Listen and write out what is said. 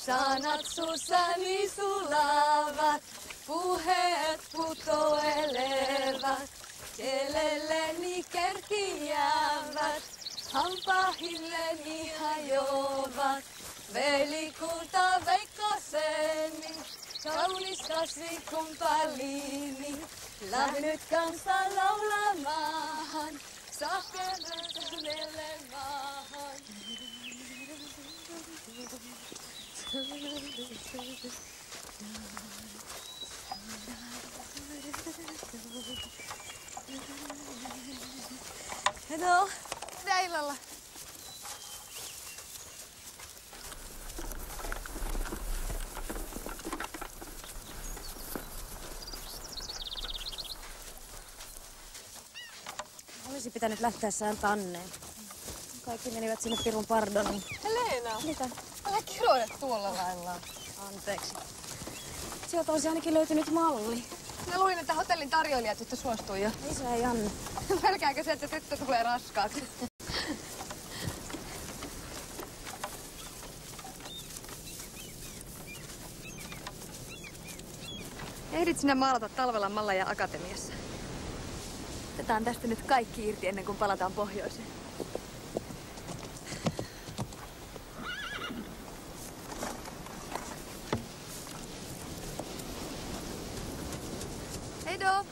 Sanat suussani sulavat, puheet putoilevat. Kielelleni kerkiävät, hampailleni hajoavat. Velikulta veikkoseni, kaunis kasvi kumpaliini. Lähnyt kanssa laulamaan, sahkeelle maahan. Hello. Hyvää illalla. Olisi pitänyt lähteä sään Tanneen. Kaikki menivät sinne pirun pardoniin. Helena! Mitä? Älä kiroile tuolla lailla. Anteeksi. Sieltä olisi ainakin löytynyt malli. Mä luin, että hotellin tarjoilija tyttö suostui jo. Ei se ei Janne. Pelkääkö se, että tyttö tulee raskaaksi? Ehdit sinä maalata talvella Malleja Akatemiassa? Otetaan tästä nyt kaikki irti ennen kuin palataan pohjoiseen. Heido!